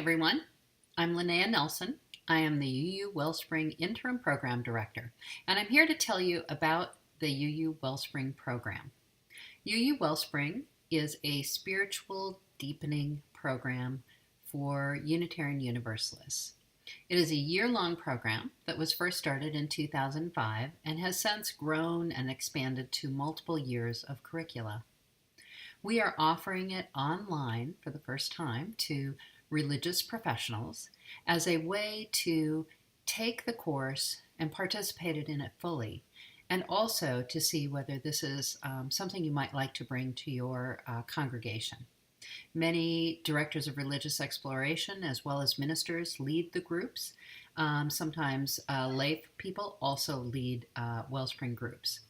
everyone. I'm Linnea Nelson. I am the UU Wellspring Interim Program Director, and I'm here to tell you about the UU Wellspring program. UU Wellspring is a spiritual deepening program for Unitarian Universalists. It is a year-long program that was first started in 2005 and has since grown and expanded to multiple years of curricula. We are offering it online for the first time to religious professionals as a way to take the course and participate in it fully, and also to see whether this is something you might like to bring to your congregation. Many directors of religious exploration as well as ministers lead the groups. Sometimes lay people also lead Wellspring groups.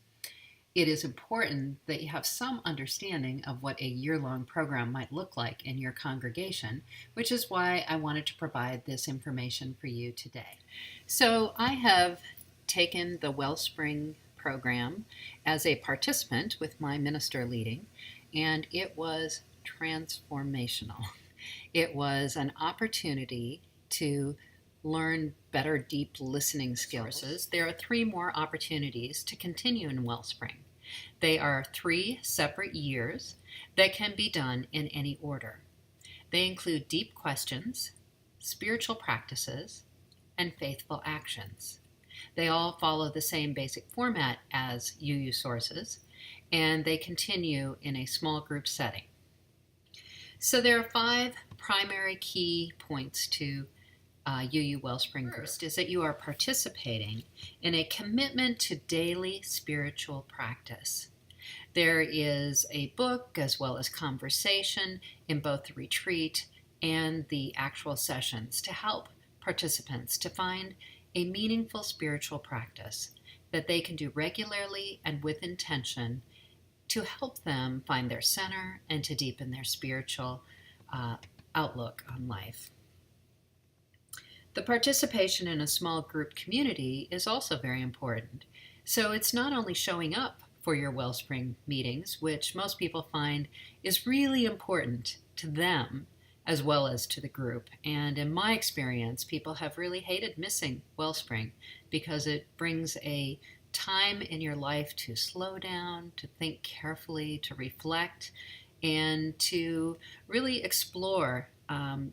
It is important that you have some understanding of what a year-long program might look like in your congregation, which is why I wanted to provide this information for you today. So I have taken the Wellspring program as a participant with my minister leading, and it was transformational. It was an opportunity to learn better deep listening skills. There are 3 more opportunities to continue in Wellspring. They are 3 separate years that can be done in any order. They include deep questions, spiritual practices, and faithful actions. They all follow the same basic format as UU sources, and they continue in a small group setting. So there are 5 primary key points to UU Wellspring group. First is that you are participating in a commitment to daily spiritual practice. There is a book as well as conversation in both the retreat and the actual sessions to help participants to find a meaningful spiritual practice that they can do regularly and with intention to help them find their center and to deepen their spiritual outlook on life. The participation in a small group community is also very important. So it's not only showing up for your Wellspring meetings, which most people find is really important to them as well as to the group. And in my experience, people have really hated missing Wellspring because it brings a time in your life to slow down, to think carefully, to reflect, and to really explore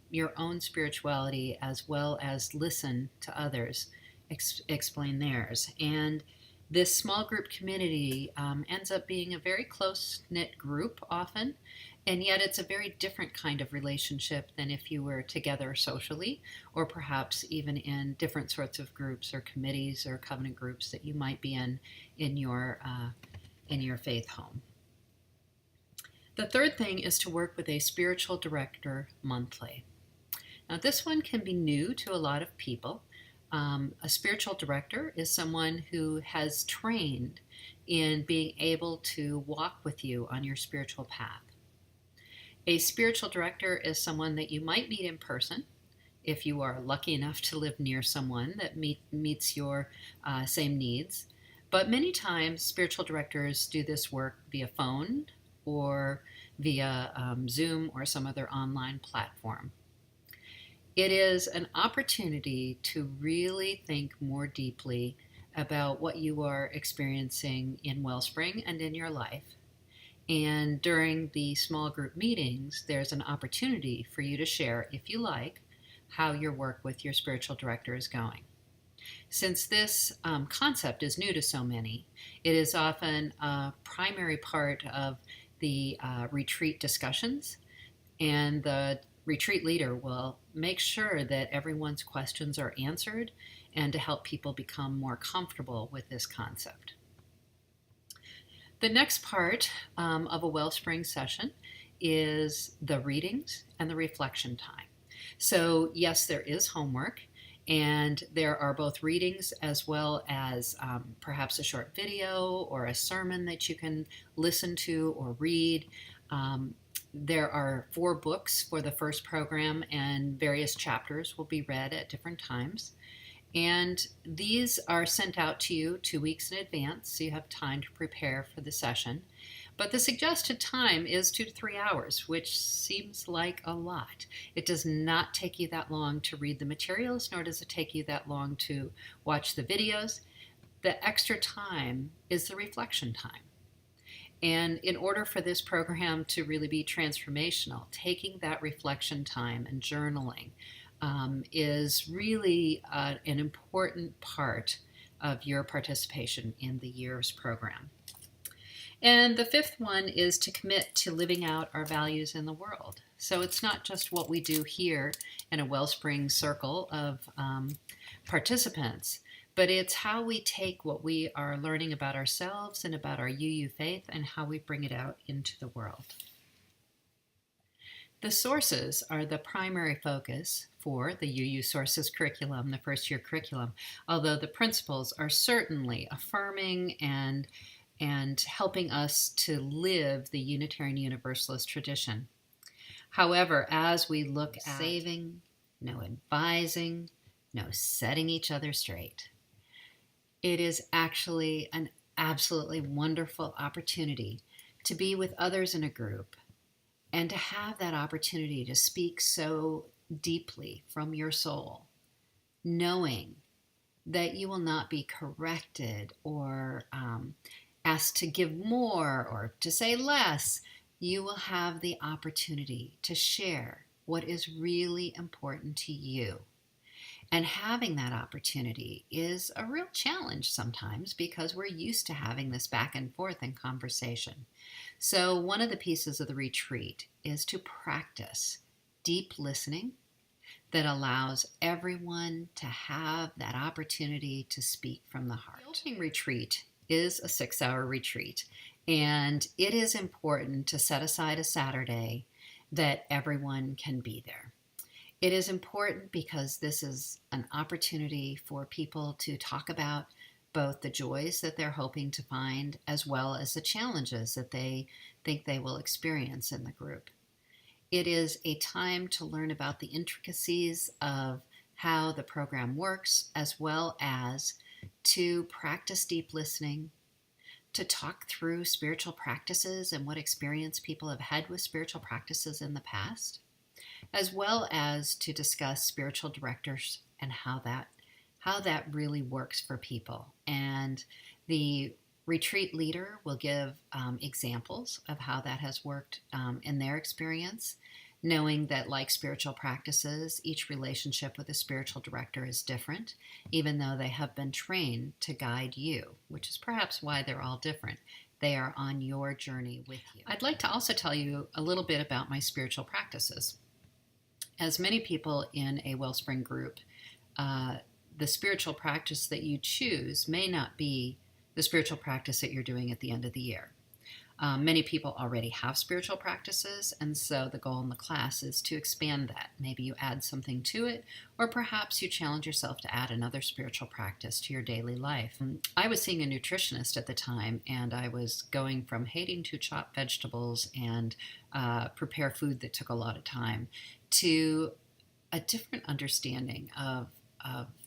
your own spirituality as well as listen to others explain theirs. And this small group community ends up being a very close-knit group often, and yet it's a very different kind of relationship than if you were together socially, or perhaps even in different sorts of groups or committees or covenant groups that you might be in your faith home. The third thing is to work with a spiritual director monthly. Now this one can be new to a lot of people. A spiritual director is someone who has trained in being able to walk with you on your spiritual path. A spiritual director is someone that you might meet in person if you are lucky enough to live near someone that meets your same needs. But many times spiritual directors do this work via phone or via Zoom or some other online platform. It is an opportunity to really think more deeply about what you are experiencing in Wellspring and in your life. And during the small group meetings, there's an opportunity for you to share, if you like, how your work with your spiritual director is going. Since this concept is new to so many, it is often a primary part of the retreat discussions, and the retreat leader will make sure that everyone's questions are answered and to help people become more comfortable with this concept. The next part of a Wellspring session is the readings and the reflection time. So yes, there is homework, and there are both readings as well as perhaps a short video or a sermon that you can listen to or read. There are 4 books for the first program, and various chapters will be read at different times. And these are sent out to you 2 weeks in advance, so you have time to prepare for the session. But the suggested time is 2 to 3 hours, which seems like a lot. It does not take you that long to read the materials, nor does it take you that long to watch the videos. The extra time is the reflection time. And in order for this program to really be transformational, taking that reflection time and journaling is really an important part of your participation in the year's program. And the fifth one is to commit to living out our values in the world. So it's not just what we do here in a Wellspring circle of participants, but it's how we take what we are learning about ourselves and about our UU faith and how we bring it out into the world. The sources are the primary focus for the UU Sources curriculum, the first year curriculum, although the principles are certainly affirming and helping us to live the Unitarian Universalist tradition. However, as we look at saving, no advising, no setting each other straight, it is actually an absolutely wonderful opportunity to be with others in a group and to have that opportunity to speak so deeply from your soul, knowing that you will not be corrected or asked to give more or to say less. You will have the opportunity to share what is really important to you. And having that opportunity is a real challenge sometimes because we're used to having this back and forth in conversation. So one of the pieces of the retreat is to practice deep listening that allows everyone to have that opportunity to speak from the heart. The Wellspring retreat is a 6-hour retreat, and it is important to set aside a Saturday that everyone can be there. It is important because this is an opportunity for people to talk about both the joys that they're hoping to find as well as the challenges that they think they will experience in the group. It is a time to learn about the intricacies of how the program works, as well as to practice deep listening, to talk through spiritual practices and what experience people have had with spiritual practices in the past, as well as to discuss spiritual directors and how that really works for people. And the retreat leader will give examples of how that has worked in their experience, knowing that, like spiritual practices, each relationship with a spiritual director is different, even though they have been trained to guide you, which is perhaps why they're all different. They are on your journey with you. I'd like to also tell you a little bit about my spiritual practices. As many people in a Wellspring group, the spiritual practice that you choose may not be the spiritual practice that you're doing at the end of the year. Many people already have spiritual practices, and so the goal in the class is to expand that. Maybe you add something to it, or perhaps you challenge yourself to add another spiritual practice to your daily life. I was seeing a nutritionist at the time, and I was going from hating to chop vegetables and prepare food that took a lot of time to a different understanding of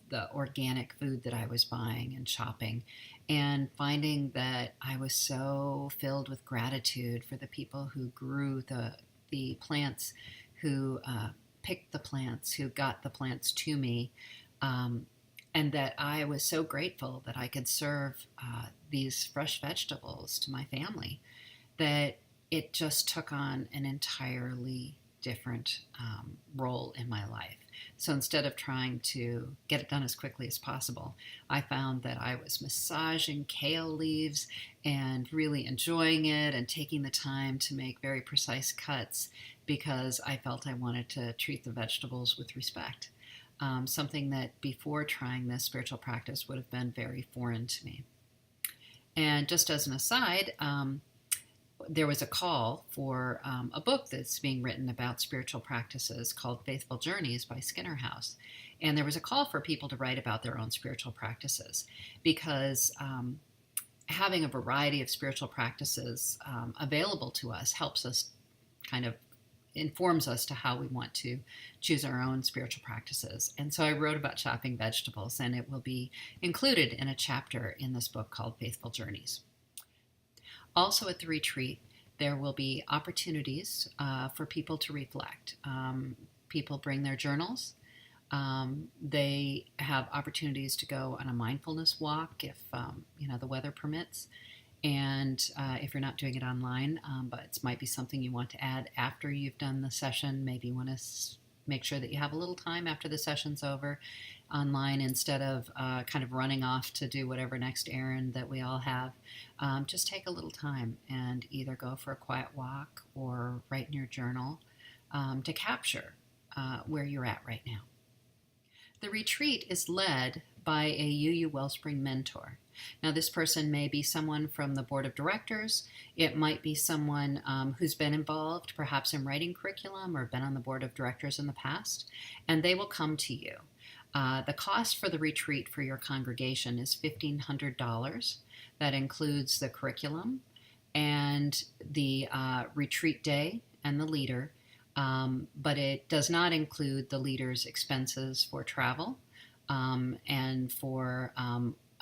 the organic food that I was buying and shopping, and finding that I was so filled with gratitude for the people who grew the plants, who picked the plants, who got the plants to me, and that I was so grateful that I could serve these fresh vegetables to my family, that it just took on an entirely different role in my life. So instead of trying to get it done as quickly as possible, I found that I was massaging kale leaves and really enjoying it and taking the time to make very precise cuts because I felt I wanted to treat the vegetables with respect. Something that before trying this spiritual practice would have been very foreign to me. And just as an aside, there was a call for a book that's being written about spiritual practices called Faithful Journeys by Skinner House. And there was a call for people to write about their own spiritual practices because having a variety of spiritual practices available to us helps us kind of informs us to how we want to choose our own spiritual practices. And so I wrote about chopping vegetables, and it will be included in a chapter in this book called Faithful Journeys. Also at the retreat, there will be opportunities for people to reflect. People bring their journals. They have opportunities to go on a mindfulness walk if the weather permits. And if you're not doing it online, but it might be something you want to add after you've done the session, maybe you want to make sure that you have a little time after the session's over online instead of kind of running off to do whatever next errand that we all have. Just take a little time and either go for a quiet walk or write in your journal to capture where you're at right now. The retreat is led by a UU Wellspring mentor. Now, this person may be someone from the board of directors. It might be someone who's been involved, perhaps in writing curriculum or been on the board of directors in the past, and they will come to you. The cost for the retreat for your congregation is $1,500. That includes the curriculum and the retreat day and the leader, but it does not include the leader's expenses for travel and for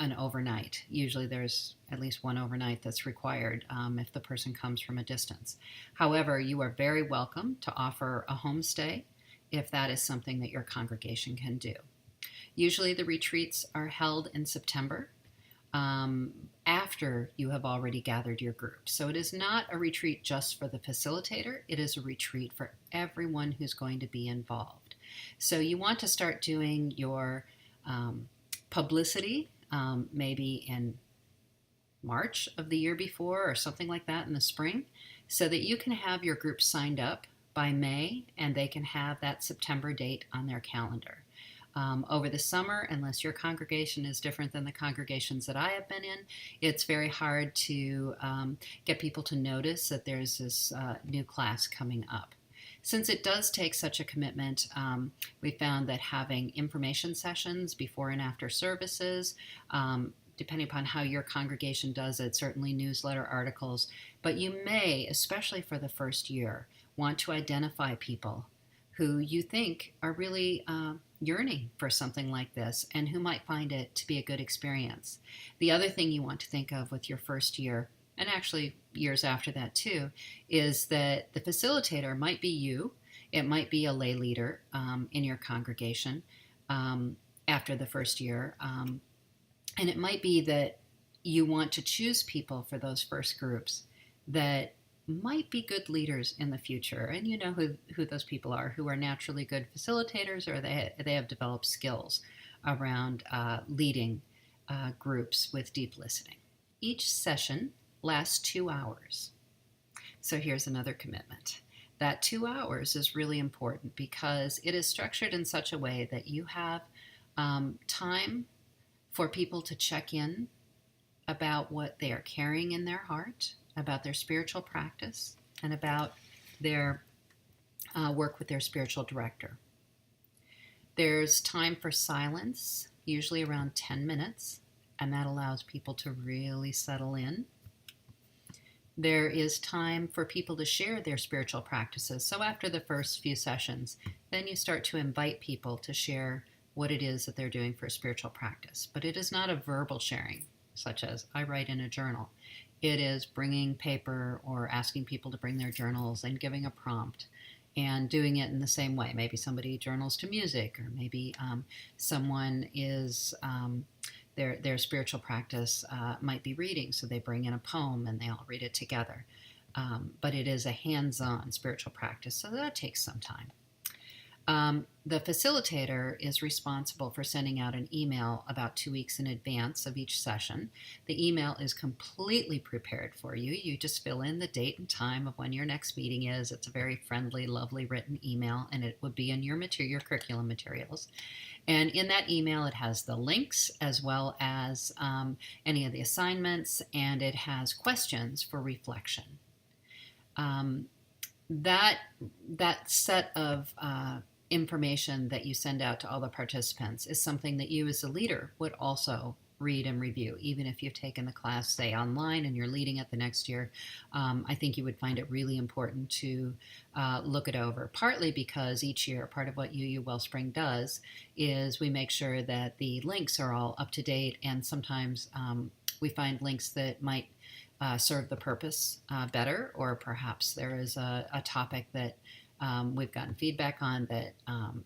an overnight. Usually there's at least one overnight that's required if the person comes from a distance. However, you are very welcome to offer a homestay if that is something that your congregation can do. Usually the retreats are held in September after you have already gathered your group. So it is not a retreat just for the facilitator. It is a retreat for everyone who's going to be involved. So you want to start doing your publicity maybe in March of the year before or something like that in the spring, so that you can have your group signed up by May and they can have that September date on their calendar. Over the summer, unless your congregation is different than the congregations that I have been in, it's very hard to get people to notice that there's this new class coming up. Since it does take such a commitment, we found that having information sessions before and after services, depending upon how your congregation does it, certainly newsletter articles, but you may, especially for the first year, want to identify people who you think are really yearning for something like this and who might find it to be a good experience. The other thing you want to think of with your first year, and actually years after that too, is that the facilitator might be you. It might be a lay leader in your congregation after the first year. And it might be that you want to choose people for those first groups that might be good leaders in the future. And you know who those people are, who are naturally good facilitators, or they have developed skills around leading groups with deep listening. Each session lasts 2 hours. So here's another commitment. That 2 hours is really important because it is structured in such a way that you have time for people to check in about what they are carrying in their heart, about their spiritual practice, and about their work with their spiritual director. There's time for silence, usually around 10 minutes, and that allows people to really settle in. There is time for people to share their spiritual practices. So after the first few sessions, then you start to invite people to share what it is that they're doing for a spiritual practice. But it is not a verbal sharing, such as I write in a journal. It is bringing paper or asking people to bring their journals and giving a prompt and doing it in the same way. Maybe somebody journals to music, or maybe someone is... Their spiritual practice might be reading, so they bring in a poem and they all read it together. But it is a hands-on spiritual practice, so that takes some time. The facilitator is responsible for sending out an email about 2 weeks in advance of each session. The email is completely prepared for you. You just fill in the date and time of when your next meeting is. It's a very friendly, lovely written email, and it would be in your curriculum materials. And in that email, it has the links as well as any of the assignments, and it has questions for reflection. That set of information that you send out to all the participants is something that you as a leader would also read and review. Even if you've taken the class, say, online and you're leading it the next year, I think you would find it really important to look it over, partly because each year, part of what UU Wellspring does is we make sure that the links are all up to date, and sometimes we find links that might serve the purpose better, or perhaps there is a topic that we've gotten feedback on that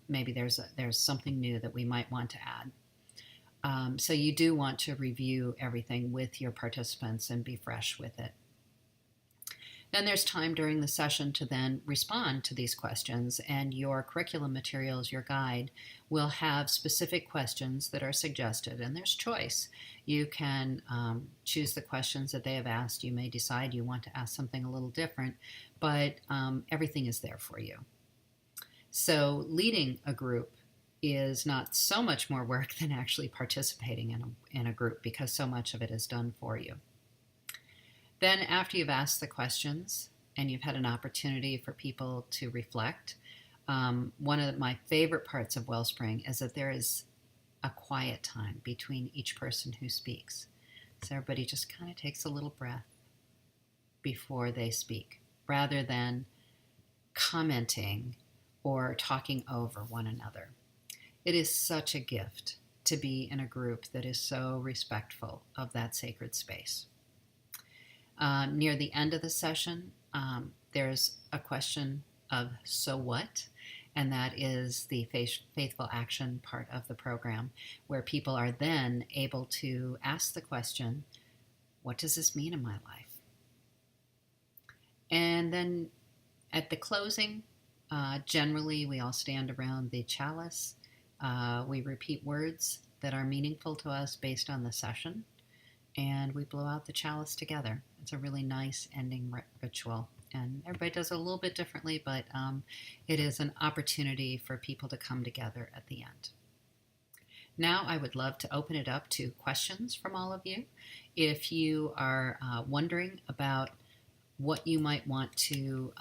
maybe there's something new that we might want to add. So you do want to review everything with your participants and be fresh with it. Then there's time during the session to then respond to these questions, and your curriculum materials, your guide, will have specific questions that are suggested, and there's choice. You can choose the questions that they have asked. You may decide you want to ask something a little different, but everything is there for you. So leading a group is not so much more work than actually participating in a group, because so much of it is done for you. Then after you've asked the questions and you've had an opportunity for people to reflect, one of my favorite parts of Wellspring is that there is a quiet time between each person who speaks. So everybody just kind of takes a little breath before they speak, rather than commenting or talking over one another. It is such a gift to be in a group that is so respectful of that sacred space. Near the end of the session, there's a question of so what, and that is the faithful action part of the program, where people are then able to ask the question, what does this mean in my life? And then at the closing, generally we all stand around the chalice. We repeat words that are meaningful to us based on the session, and we blow out the chalice together. It's a really nice ending ritual, and everybody does it a little bit differently, but it is an opportunity for people to come together at the end. Now I would love to open it up to questions from all of you. If you are wondering about what you might want to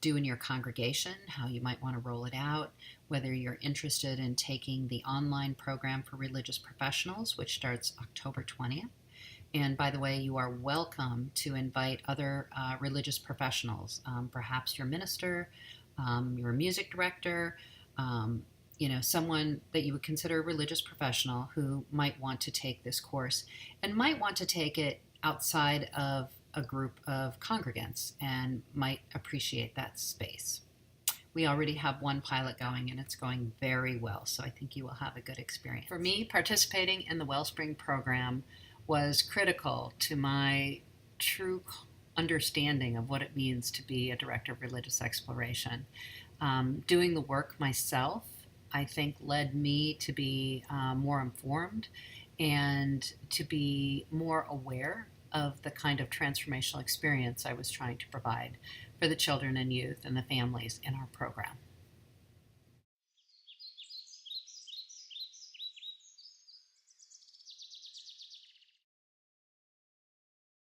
do in your congregation, how you might want to roll it out, whether you're interested in taking the online program for religious professionals, which starts October 20th. And by the way, you are welcome to invite other religious professionals, perhaps your minister, your music director, someone that you would consider a religious professional who might want to take this course and might want to take it outside of a group of congregants and might appreciate that space. We already have one pilot going, and it's going very well, so I think you will have a good experience. For me, participating in the Wellspring program was critical to my true understanding of what it means to be a director of religious exploration. Doing the work myself, I think, led me to be more informed and to be more aware of the kind of transformational experience I was trying to provide for the children and youth and the families in our program.